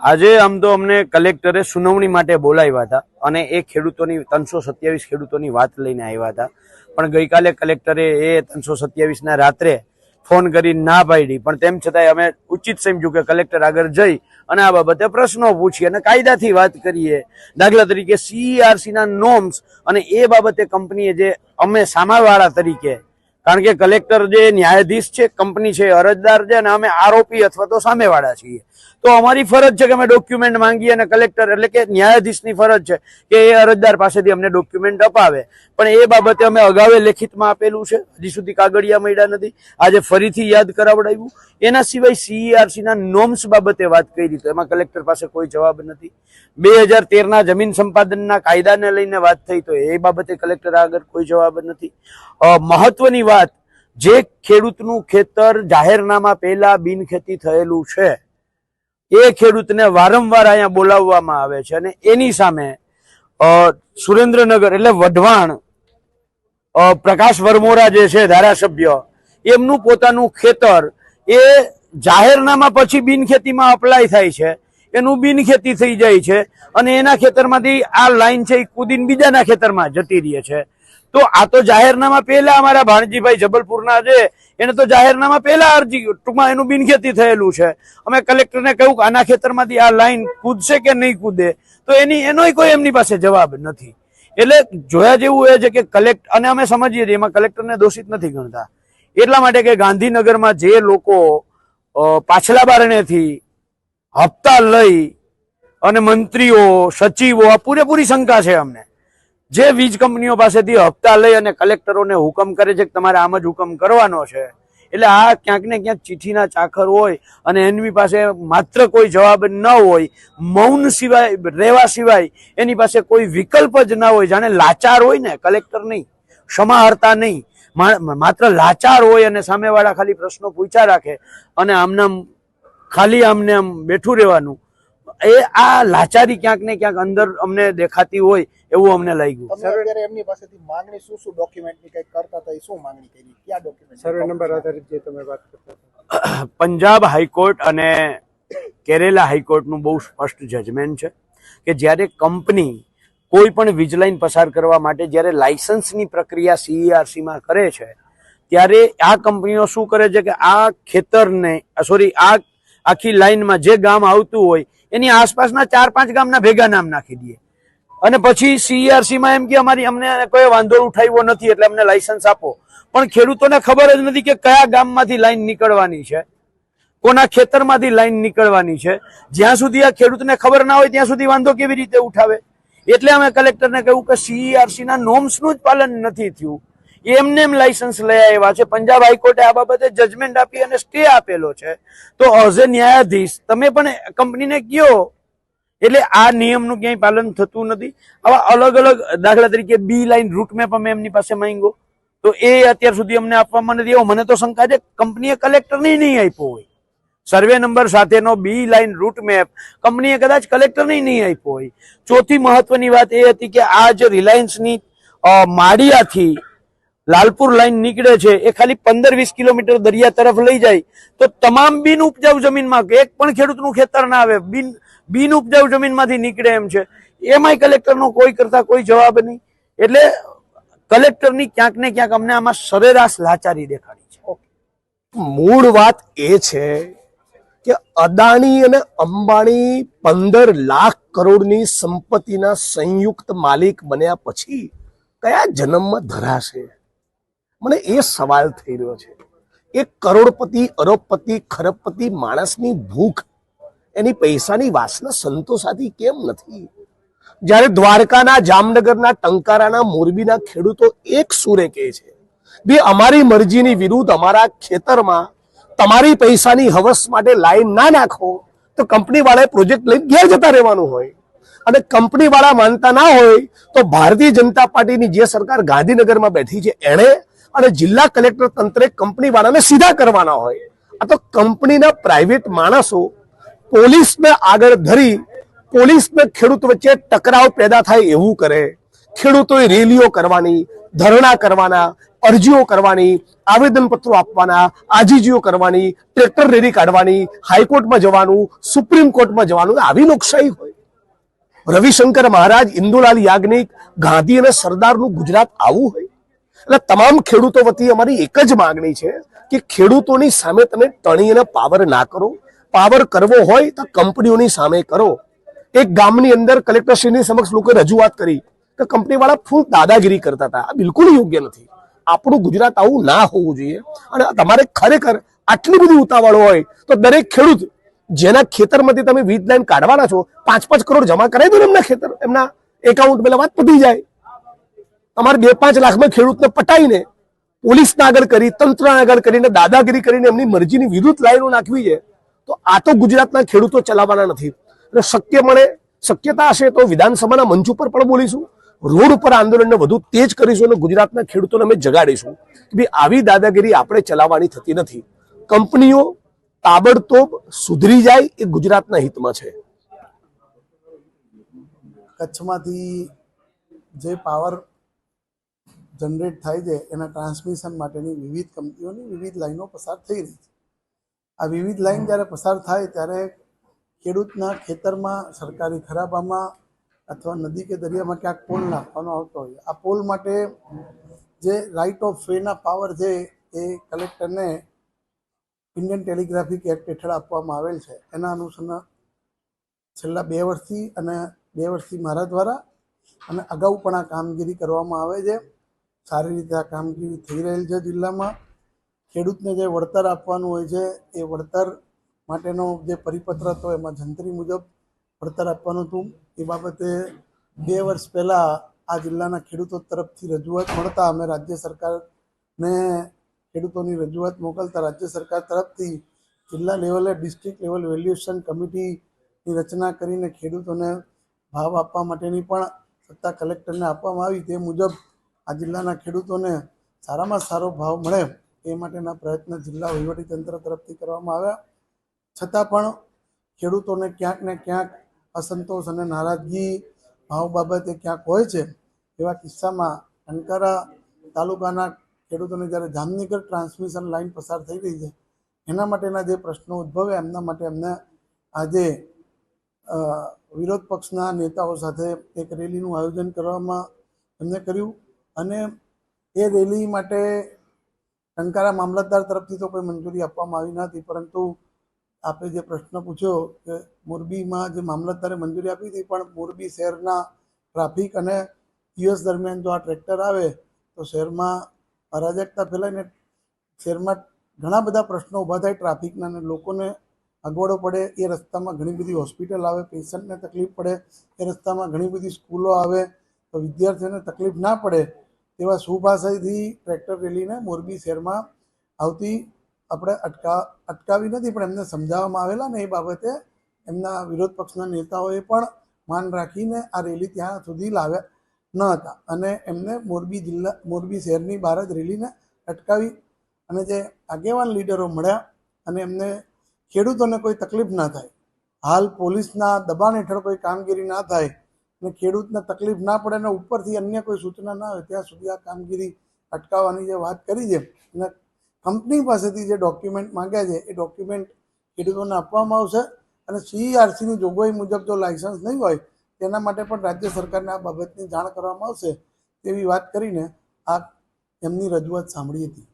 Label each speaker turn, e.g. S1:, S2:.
S1: આજે આમ તો અમને કલેક્ટરે સુનાવણી માટે બોલાવ્યા હતા અને એ ખેડૂતોની 327 ખેડૂતોની વાત લઈને આવ્યા હતા, પણ ગઈકાલે કલેક્ટરે એ 327 ના રાત્રે ફોન કરી ના પાડી, પણ તેમ છતાંય અમે ઉચિત સમજ્યું કે કલેક્ટર આગળ જઈ અને આ બાબતે પ્રશ્નો પૂછીએ અને કાયદાથી વાત કરીએ. દાખલા તરીકે CERC ના નોર્મ્સ અને એ બાબતે કંપનીએ જે અમે સામાવાળા તરીકે, કારણ કે કલેક્ટર જે ન્યાયાધીશ છે, કંપની છે અરજદાર છે અને અમે આરોપી અથવા તો સામેવાળા છીએ, તો અમારી ફરજ છે કે અમે ડોક્યુમેન્ટ માંગીએ અને કલેક્ટર એટલે કે ન્યાયાધીશની ફરજ છે કે એ અરજદાર પાસેથી અમને ડોક્યુમેન્ટ અપાવે. પણ એ બાબતે અમે અગાઉ લેખિતમાં આપેલું છે, હજી સુધી કાગળિયા મળ્યા નથી. આજે ફરીથી યાદ કરાવડાવ્યું. એના સિવાય CERC ના નોર્મ્સ બાબતે વાત કરી તો એમાં કલેક્ટર પાસે કોઈ જવાબ નથી. 2013 ના જમીન સંપાદનના કાયદાને લઈને વાત થઈ તો એ બાબતે કલેક્ટર આગળ કોઈ જવાબ નથી. મહત્વની વાત, જે ખેડૂતનું ખેતર જાહેરનામા પહેલા બિનખેતી થયેલું છે એ ખેડૂતને વારંવાર અહીંયા બોલાવવામાં આવે છે અને એની સામે સુરેન્દ્રનગર એટલે વઢવાણ પ્રકાશ વરમોરા જે છે ધારાસભ્ય, એમનું પોતાનું ખેતર એ જાહેરનામા પછી બિનખેતીમાં અપ્લાય થાય છે, એનું બિનખેતી થઈ જાય છે અને એના ખેતરમાંથી આ લાઈન છે એ કુદીન બીજાના ખેતરમાં જતી રહે છે. તો આ તો જાહેરનામા પહેલા અમારા ભાણજીભાઈ જબલપુરના છે એને તો જાહેરનામા પહેલા અરજી ટૂંકમાં એનું બિનખેતી થયેલું છે. અમે કલેક્ટરને કહ્યું કે આના ખેતરમાંથી આ લાઈન કૂદશે કે નહીં કૂદે, તો એનોય કોઈ એમની પાસે જવાબ નથી. એટલે જોયા જેવું એ છે કે કલેક્ટર, અને અમે સમજીએ છીએ એમાં કલેક્ટરને દોષિત નથી ગણતા, એટલા માટે કે ગાંધીનગરમાં જે લોકો પાછલા બારણેથી હપ્તા લઈ અને મંત્રીઓ સચિવો, આ પૂરેપૂરી શંકા છે અમને, જે વીજ કંપનીઓ પાસેથી હપ્તા લઈ અને કલેક્ટરોને હુકમ કરે છે કે તમારે આમ જ હુકમ કરવાનો છે, એટલે આ ક્યાંક ને ક્યાંક ચીઠીના ચાકર હોય અને એની પાસે માત્ર કોઈ જવાબ ન હોય, મૌન સિવાય રહેવા સિવાય એની પાસે કોઈ વિકલ્પ જ ના હોય, જાણે લાચાર હોય ને, કલેક્ટર નહીં, સમાહર્તા નહીં, માત્ર લાચાર હોય અને સામેવાળા ખાલી પ્રશ્નો પૂછ્યા રાખે અને આમનામ ખાલી આમને આમ બેઠું રહેવાનું, એ આ લાચારી ક્યાંક ને ક્યાંક અંદર અમને દેખાતી હોય એવું અમને લાગ્યું.
S2: અત્યારે એમની પાસેથી માંગણી શું ડોક્યુમેન્ટની કંઈક કરતા હતા, શું માંગણી કરી, કયા ડોક્યુમેન્ટ? સર્વે નંબર આધારિત જે તમે વાત કરતા હતા.
S1: પંજાબ હાઈકોર્ટ અને કેરેલા હાઈકોર્ટનું બહુ સ્પષ્ટ જજમેન્ટ છે કે જ્યારે કંપની કોઈ પણ વીજ લાઈન પસાર કરવા માટે જ્યારે લાયસન્સની પ્રક્રિયા CERCમાં કરે છે, ત્યારે આ કંપનીઓ શું કરે છે કે આ ખેતરને આ આખી લાઈનમાં જે ગામ આવતું હોય એની આસપાસના 4-5 ગામના ભેગા નામ નાખી દે અને પછી CERCમાં એમ કે અમને કોઈ વાંધો ઉઠાવ્યો નથી એટલે અમને લાયસન્સ આપો. પણ ખેડૂતોને ખબર જ નથી કે કયા ગામમાંથી લાઈન નીકળવાની છે, કોના ખેતરમાંથી લાઈન નીકળવાની છે. જ્યાં સુધી આ ખેડૂતને ખબર ના હોય ત્યાં સુધી વાંધો કેવી રીતે ઉઠાવે? એટલે અમે કલેક્ટરને કહ્યું કે CERC ના નોર્મ્સનું જ પાલન નથી થયું, એમને એમ લાયસન્સ લઈ આવ્યા છે. પંજાબ હાઈકોર્ટે આ બાબતે જજમેન્ટ આપી અને સ્ટે આપેલો છે. તો એઝ એ ન્યાયાધીશ તમે પણ કંપનીને કહો, એટલે આ નિયમનું ક્યાંય પાલન થતું નથી. આવા અલગ અલગ, દાખલા તરીકે B લાઈન રૂટ મેપ અમે એમની પાસે માંગ્યો તો એ અત્યાર સુધી અમને આપવામાં નથી. એવો મને તો શંકા છે કંપનીએ કલેક્ટરને નહીં આપ્યો હોય, સર્વે નંબર સાથેનો B લાઈન રૂટ મેપ કંપનીએ કદાચ કલેક્ટરને નહીં આપ્યો હોય. ચોથી મહત્વની વાત એ હતી કે આ જે રિલાયન્સની માળિયાથી લાલપુર લાઈન નીકળે છે એ ખાલી 15-20 કિલોમીટર દરિયા તરફ લઈ જાય તો તમામ બિન ઉપજાઉ જમીનમાં એક પણ ખેડૂતનું ખેતર ના આવે, બિન ઉપજાઉ જમીનમાંથી નીકળે એમ છે. એમાંય કલેક્ટરનો કોઈ કરતા કોઈ જવાબ નહીં. એટલે કલેક્ટરની ક્યાંક ને ક્યાંક અમને આમાં સરેરાશ લાચારી દેખાડી છે.
S3: મૂળ વાત એ છે કે અદાણી અને અંબાણી 15 લાખ કરોડની સંપત્તિના સંયુક્ત માલિક બન્યા પછી કયા જન્મમાં ધરાશે? મને એ સવાલ થઈ રહ્યો છે. એક કરોડપતિ, અરબપતિ, ખરબપતિ માણસની ભૂખ, એની પૈસાની વાસના સંતોષાતી કેમ નથી? જ્યારે દ્વારકાના, જામનગરના, ટંકારાના, મોરબીના ખેડૂતો એક સુરે કહે છે બે અમારી મરજીની વિરુદ્ધ અમારા ખેતરમાં તમારી પૈસાની હવસ માટે લાઈન ના નાખો, તો કંપની વાળાએ પ્રોજેક્ટ લઈને ઘેર જતા રહેવાનું હોય. અને કંપની વાળા માનતા ના હોય તો ભારતીય જનતા પાર્ટીની જે સરકાર ગાંધીનગરમાં બેઠી છે એણે અને જિલ્લા કલેક્ટર તંત્રે કંપની વાળાને સીધા કરવાના હોય. આ તો કંપનીના પ્રાઇવેટ માણસો પોલીસને આગળ ધરી પોલીસને ખેડૂત વચ્ચે ટકરાવ પેદા થાય એવું કરે. ખેડૂતોએ રેલીઓ કરવાની, ધરણા કરવાના, અરજીઓ કરવાની, આવેદનપત્રો આપવાના, આજીજીઓ કરવાની, ટ્રેક્ટર રેલી કાઢવાની, હાઈકોર્ટમાં જવાનું, સુપ્રીમ કોર્ટમાં જવાનું, આવી લોકશાહી હોય? રવિશંકર મહારાજ, ઇન્દુલાલ યાજ્ઞિક, ગાંધી અને સરદારનું ગુજરાત આવું હોય? એટલે તમામ ખેડૂતો વતી અમારી એક જ માંગણી છે કે ખેડૂતોની સામે તમે ટણી અને પાવર ના કરો. પાવર કરવો હોય તો કંપનીઓની સામે કરો. એક ગામની અંદર કલેક્ટરશ્રીની સમક્ષ લોકોએ રજૂઆત કરી કે કંપનીવાળા ફૂલ દાદાગીરી કરતા હતા. આ બિલકુલ યોગ્ય નથી. આપણું ગુજરાત આવું ના હોવું જોઈએ. અને તમારે ખરેખર આટલી બધી ઉતાવળ હોય તો દરેક ખેડૂત જેના ખેતરમાંથી તમે વીજ લાઈન કાઢવાના છો 5-5 કરોડ જમા કરાવી દો એમના ખેતર, એમના એકાઉન્ટ, પેલા વાત પતી જાય. તમારે 2-5 લાખમાં ખેડૂતને પટાઈને પોલીસના આગળ કરી, તંત્રના આગળ કરીને, દાદાગીરી કરીને એમની મરજીની વિરુદ્ધ લાઈનો નાખવી છે. તો આ તો ગુજરાતના ખેડૂતો ચલાવવાના નથી. એટલે શક્યતા હશે તો વિધાનસભાના મંચ ઉપર પણ બોલીશું, રોડ ઉપર આંદોલનને વધુ તેજ કરીશું અને ગુજરાતના ખેડૂતોને અમે જગાડીશું કે ભાઈ આવી દાદાગીરી આપણે ચલાવવાની થતી નથી. કંપનીઓ તાબડતોબ સુધરી જાય એ ગુજરાતના હિતમાં છે.
S2: કચ્છમાંથી જે પાવર જનરેટ થાય છે એના ટ્રાન્સમિશન માટેની વિવિધ કંપનીઓની વિવિધ લાઈનો પસાર થઈ રહી છે. આ વિવિધ લાઈન જ્યારે પસાર થાય ત્યારે ખેડૂતના ખેતરમાં, સરકારી ખરાબામાં અથવા નદી કે દરિયામાં ક્યાંક પોલ નાખવાનો આવતો હોય. આ પોલ માટે જે રાઇટ ઓફ વેના પાવર છે એ કલેક્ટરને ઇન્ડિયન ટેલિગ્રાફિક એક્ટ હેઠળ આપવામાં આવેલ છે. એના અનુસંધાન છેલ્લા 2 વર્ષથી મારા દ્વારા અને અગાઉ પણ આ કામગીરી કરવામાં આવે છે. સારી રીતે આ કામગીરી થઈ રહેલ છે. જિલ્લામાં ખેડૂતને જે વળતર આપવાનું હોય છે એ વળતર માટેનો જે પરિપત્ર હતો એમાં જંત્રી મુજબ વળતર આપવાનું હતું. એ બાબતે 2 વર્ષ પહેલાં આ જિલ્લાના ખેડૂતો તરફથી રજૂઆત મળતા અમે રાજ્ય સરકારને ખેડૂતોની રજૂઆત મોકલતા રાજ્ય સરકાર તરફથી જિલ્લા લેવલે ડિસ્ટ્રિક્ટ લેવલ વેલ્યુએશન કમિટીની રચના કરીને ખેડૂતોને ભાવ આપવા માટેની પણ સત્તા કલેક્ટરને આપવામાં આવી. તે મુજબ આ જિલ્લાના ખેડૂતોને સારામાં સારો ભાવ મળે એ માટેના પ્રયત્ન જિલ્લા વહીવટીતંત્ર તરફથી કરવામાં આવ્યા. છતાં પણ ખેડૂતોને ક્યાંક ને ક્યાંક અસંતોષ અને નારાજગી ભાવ બાબતે ક્યાંક હોય છે. એવા કિસ્સામાં ટંકારા તાલુકાના ખેડૂતોને જ્યારે જામનગર ટ્રાન્સમિશન લાઇન પસાર થઈ રહી છે એના માટેના જે પ્રશ્નો ઉદ્ભવ્યા એમના માટે અમને આજે વિરોધ પક્ષના નેતાઓ સાથે એક રેલીનું આયોજન કરવામાં એમને કર્યું. અને એ રેલી માટે ટંકારા મામલતદાર તરફથી તો કોઈ મંજૂરી આપવામાં આવી નથી, પરંતુ આપણે જે પ્રશ્ન પૂછ્યો કે મોરબીમાં જે મામલતદારે મંજૂરી આપી હતી, પણ મોરબી શહેરના ટ્રાફિક અને દિવસ દરમિયાન જો આ ટ્રેક્ટર આવે તો શહેરમાં અરાજકતા ફેલાઈને શહેરમાં ઘણા બધા પ્રશ્નો ઊભા થાય ટ્રાફિકના, અને લોકોને અગવડો પડે. એ રસ્તામાં ઘણી બધી હોસ્પિટલ આવે, પેશન્ટને તકલીફ પડે. એ રસ્તામાં ઘણી બધી સ્કૂલો આવે તો વિદ્યાર્થીઓને તકલીફ ના પડે તેવા શુભાશયથી ટ્રેક્ટર રેલીને મોરબી શહેરમાં આવતી આપણે અટકાવી નથી, પણ એમને સમજાવવામાં આવેલા ને એ બાબતે એમના વિરોધ પક્ષના નેતાઓએ પણ માન રાખીને આ રેલી ત્યાં સુધી લાવ્યા ન હતા અને એમને મોરબી શહેરની બહાર જ રેલીને અટકાવી. અને જે આગેવાન લીડરો મળ્યા અને એમને ખેડૂતોને કોઈ તકલીફ ના થાય, હાલ પોલીસના દબાણ હેઠળ કોઈ કામગીરી ના થાય અને ખેડૂતને તકલીફ ના પડે અને ઉપરથી અન્ય કોઈ સૂચના ના હોય ત્યાં સુધી આ કામગીરી અટકાવવાની જે વાત કરી છે અને કંપની પાસેથી જે ડોક્યુમેન્ટ માંગ્યા છે એ ડોક્યુમેન્ટ ખેડૂતોને આપવામાં આવશે. અને CERCની જોગવાઈ મુજબ જો લાયસન્સ નહીં હોય તેના માટે પણ રાજ્ય સરકારને આ બાબતની જાણ કરવામાં આવશે તેવી વાત કરીને આ એમની રજૂઆત સાંભળી હતી.